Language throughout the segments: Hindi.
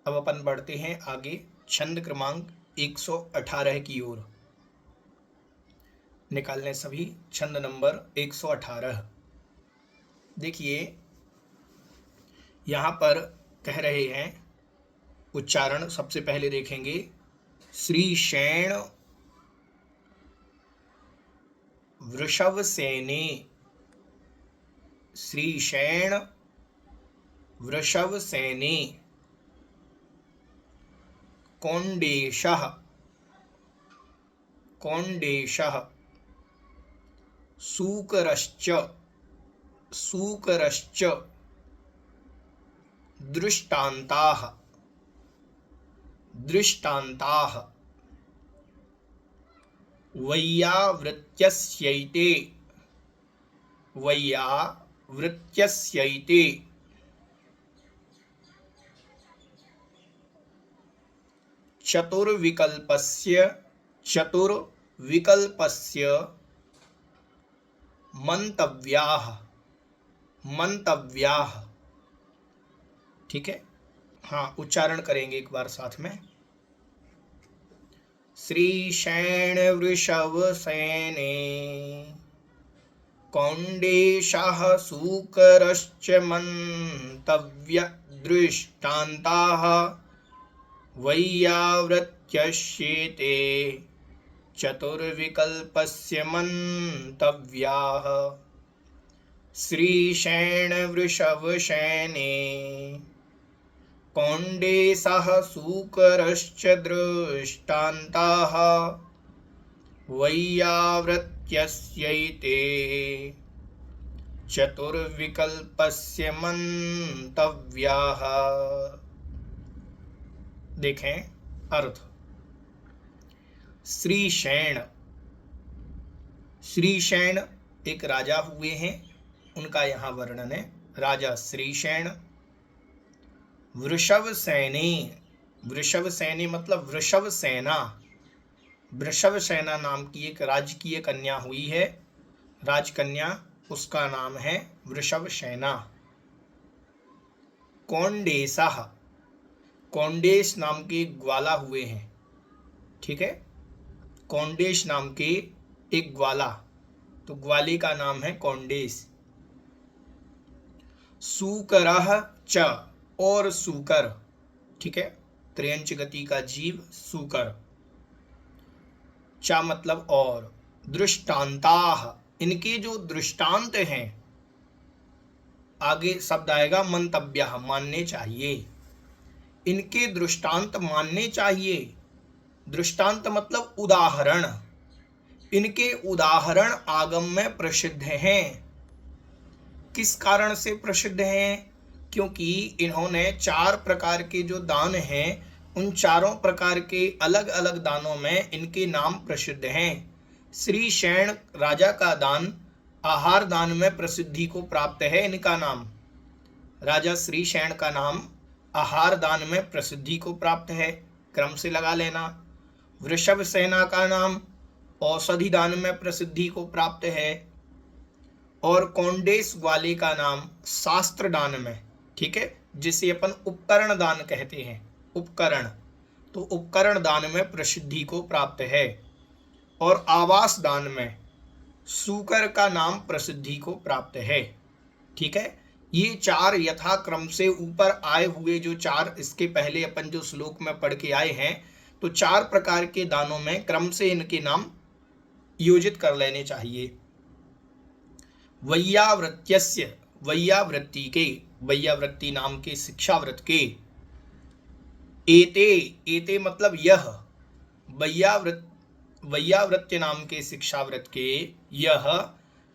अब अपन बढ़ते हैं आगे छंद क्रमांक 118 की ओर। निकालने सभी छंद नंबर 118। देखिए यहाँ पर कह रहे हैं, उच्चारण सबसे पहले देखेंगे, श्रीशैण वृषभसेने, श्रीशैण वृषभसेने, कौंडेशः, कौंडेशः, सूकरश्च, सूकरश्च, दृष्टान्ताः, दृष्टान्ताः, वैयावृत्यस्यैते, वैयावृत्यस्यैते, चतुर्विकल्पस्य, चतुर्विकल्पस्य, मंतव्याः, मंतव्याः। ठीक है, हाँ उच्चारण करेंगे एक बार साथ में। श्रीशैण वृषभसेने, कौंडेशः सूकरश्च मंतव्य दृष्टान्ताः, वैयावृत्यस्येते, चतुर्विकल्पस्य मंतव्याः। श्रीशैण वृषभसेने, कौंडेशः सूकरश्च दृष्टान्ताः, वैयावृत्यस्यैते, चतुर्विकल्पस्य मंतव्याः। देखें अर्थ। श्रीशैण, श्रीशैण एक राजा हुए हैं, उनका यहाँ वर्णन है। राजा श्रीशैण। वृषभसेने, वृषभसेने मतलब वृषभ सेना, वृषभ सेना नाम की एक राजकीय कन्या हुई है, राजकन्या, उसका नाम है वृषभसेना। कौंडेशः, कौंडेश नाम के ग्वाला हुए हैं। ठीक है, कौंडेश नाम के एक ग्वाला, तो ग्वाले का नाम है कौंडेश। सूकरः च, और सूकर, ठीक है, त्र्यंच गति का जीव सूकर, चा मतलब और, दृष्टान्ताः, इनके जो दृष्टांत हैं, आगे शब्द आएगा मंतव्यः, मानने चाहिए, इनके दृष्टांत मानने चाहिए। दृष्टांत मतलब उदाहरण, इनके उदाहरण आगम में प्रसिद्ध हैं। किस कारण से प्रसिद्ध हैं? क्योंकि इन्होंने 4 प्रकार के जो दान हैं, उन चारों प्रकार के अलग अलग दानों में इनके नाम प्रसिद्ध हैं। श्रीशैण राजा का दान आहार दान में प्रसिद्धि को प्राप्त है, इनका नाम, राजा श्रीशैण का नाम आहार दान में प्रसिद्धि को प्राप्त है, क्रम से लगा लेना। वृषभ सेना का नाम औषधि दान में प्रसिद्धि को प्राप्त है, और कौंडेश ग्वाले का नाम शास्त्र दान में, ठीक है, जिसे अपन उपकरण दान कहते हैं, उपकरण, तो उपकरण दान में प्रसिद्धि को प्राप्त है। और आवास दान में सूकर का नाम प्रसिद्धि को प्राप्त है। ठीक है, ये 4 यथाक्रम से ऊपर आए हुए जो 4 इसके पहले अपन जो श्लोक में पढ़ के आए हैं, तो 4 प्रकार के दानों में क्रम से इनके नाम योजित कर लेने चाहिए। वैयावृत्यस्य, वैयावृत्ति के, वैयावृत्ति नाम के शिक्षाव्रत के, एते, एते मतलब यह, वैयावृत्य नाम के शिक्षाव्रत के यह,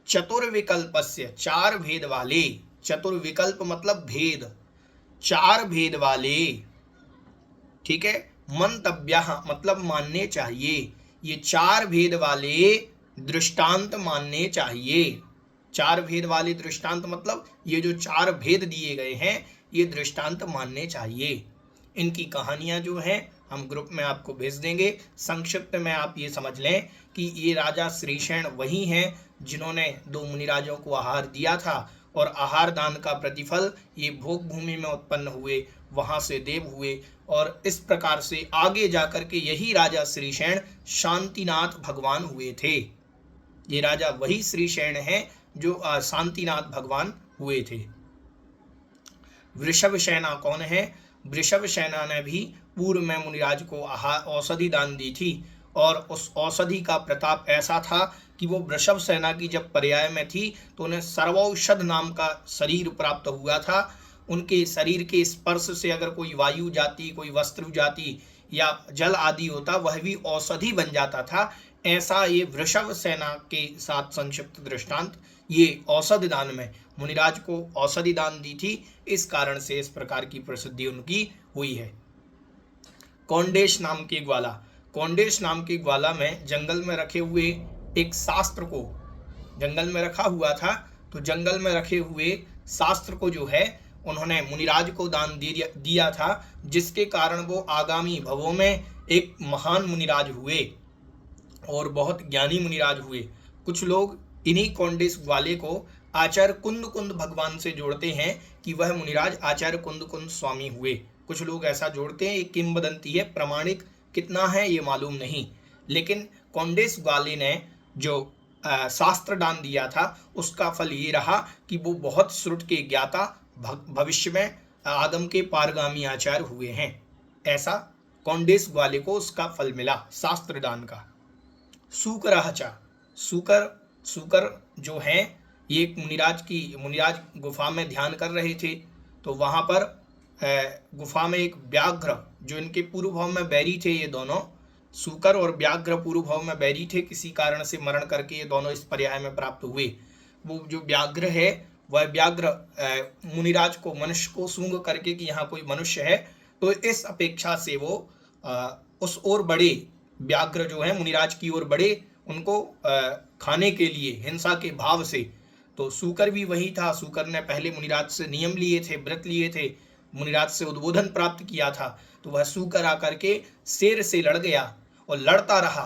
चतुर्विकल्पस्य, 4 भेद वाले, चतुर्विकल्प मतलब भेद, 4 भेद वाले, ठीक है, मंतव्यः मतलब मानने चाहिए, ये 4 भेद वाले दृष्टांत मानने चाहिए। 4 भेद वाले दृष्टांत मतलब ये जो 4 भेद दिए गए हैं, ये दृष्टांत मानने चाहिए। इनकी कहानियां जो हैं हम ग्रुप में आपको भेज देंगे। संक्षिप्त में आप ये समझ लें कि ये राजा श्रीशैण वही हैं जिन्होंने 2 मुनिराजों को आहार दिया था, और आहार दान का प्रतिफल ये भोग भूमि में उत्पन्न हुए, वहां से देव हुए, और इस प्रकार से आगे जाकर के यही राजा श्रीशैण शांतिनाथ भगवान हुए थे। ये राजा वही श्रीशैण हैं जो शांतिनाथ भगवान हुए थे। वृषभ सेना कौन है? वृषभ सेना ने भी पूर्व में मुनिराज को औषधि दान दी थी, और उस औषधि का प्रताप ऐसा था कि वो वृषभ सेना की जब पर्याय में थी तो उन्हें सर्वौषध नाम का शरीर प्राप्त हुआ था। उनके शरीर के स्पर्श से अगर कोई वायु जाती, कोई वस्त्र जाती या जल आदि होता, वह भी औषधि बन जाता था। ऐसा ये वृषभ सेना के साथ संक्षिप्त दृष्टांत। ये औषधि दान में मुनिराज को औषधि दान दी थी, इस कारण से इस प्रकार की प्रसिद्धि उनकी हुई है। कौंडेश नाम के ग्वाला, कौंडेश नाम के ग्वाला में जंगल में रखे हुए एक शास्त्र को, जंगल में रखा हुआ था, तो जंगल में रखे हुए शास्त्र को जो है उन्होंने मुनिराज को दान दिया था, जिसके कारण वो आगामी भवों में एक महान मुनिराज हुए और बहुत ज्ञानी मुनिराज हुए। कुछ लोग इन्हीं कौंडेश ग्वाले को आचार्य कुंद कुंद भगवान से जोड़ते हैं कि वह मुनिराज आचार्य कुंद कुंद स्वामी हुए। कुछ लोग ऐसा जोड़ते हैं, एक किंवदंती है, प्रमाणिक कितना है ये मालूम नहीं, लेकिन कौंडेश ग्वाले ने जो शास्त्र दान दिया था उसका फल ये रहा कि वो बहुत श्रुत के ज्ञाता, भविष्य में आगम के पारगामी आचार्य हुए हैं। ऐसा कौंडेश ग्वाले को उसका फल मिला शास्त्र दान का। सूकराचा, सूकर जो है ये एक मुनिराज गुफा में ध्यान कर रहे थे, तो वहां पर गुफा में एक व्याघ्र, जो इनके पूर्व भाव में बैरी थे, ये दोनों सूकर और व्याघ्र पूर्व भाव में बैरी थे, किसी कारण से मरण करके ये दोनों इस पर्याय में प्राप्त हुए। वो जो व्याघ्र है वह व्याघ्र मुनिराज को, मनुष्य को सूंघ करके कि यहाँ कोई मनुष्य है, तो इस अपेक्षा से वो उस ओर बढ़े, व्याघ्र जो है मुनिराज की ओर बढ़े, उनको खाने के लिए हिंसा के भाव से। तो सूकर भी वही था, सूकर ने पहले मुनिराज से नियम लिए थे, व्रत लिए थे, मुनिराज से उद्बोधन प्राप्त किया था, तो वह सूकर आकर के शेर से लड़ गया और लड़ता रहा,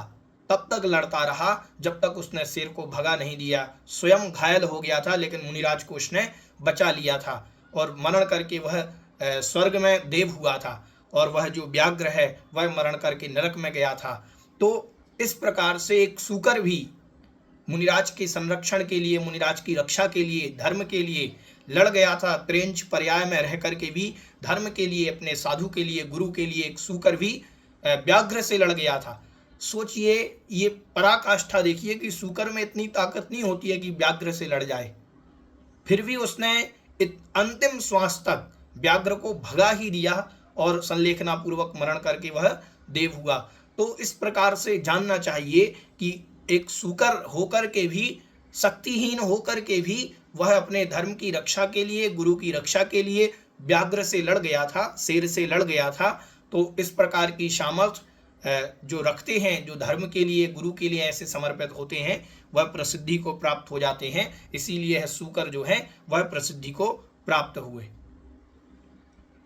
तब तक लड़ता रहा जब तक उसने शेर को भगा नहीं दिया। स्वयं घायल हो गया था, लेकिन मुनिराज को उसने बचा लिया था और मरण करके वह स्वर्ग में देव हुआ था, और वह जो व्याघ्र है वह मरण करके नरक में गया था। तो इस प्रकार से एक सूकर भी मुनिराज के संरक्षण के लिए, मुनिराज की रक्षा के लिए, धर्म के लिए लड़ गया था। त्रेंच पर्याय में रह करके भी धर्म के लिए, अपने साधु के लिए, गुरु के लिए एक सूकर भी व्याघ्र से लड़ गया था। सोचिए, ये पराकाष्ठा देखिए कि सूकर में इतनी ताकत नहीं होती है कि व्याघ्र से लड़ जाए, फिर भी उसने अंतिम श्वास तक व्याघ्र को भगा ही दिया और संलेखना पूर्वक मरण करके वह देव हुआ। तो इस प्रकार से जानना चाहिए कि एक सूकर होकर के भी, शक्तिहीन होकर के भी वह अपने धर्म की रक्षा के लिए, गुरु की रक्षा के लिए व्याघ्र से लड़ गया था, शेर से लड़ गया था। तो इस प्रकार की सामर्थ्य जो रखते हैं, जो धर्म के लिए, गुरु के लिए ऐसे समर्पित होते हैं, वह प्रसिद्धि को प्राप्त हो जाते हैं। इसीलिए सूकर जो है वह प्रसिद्धि को प्राप्त हुए।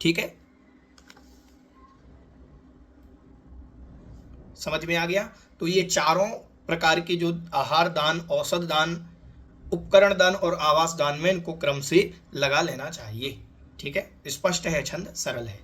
ठीक है, समझ में आ गया। तो ये चारों प्रकार के जो आहार दान, औषध दान, उपकरण दान और आवास दान में इनको क्रम से लगा लेना चाहिए। ठीक है, स्पष्ट है, छंद सरल है।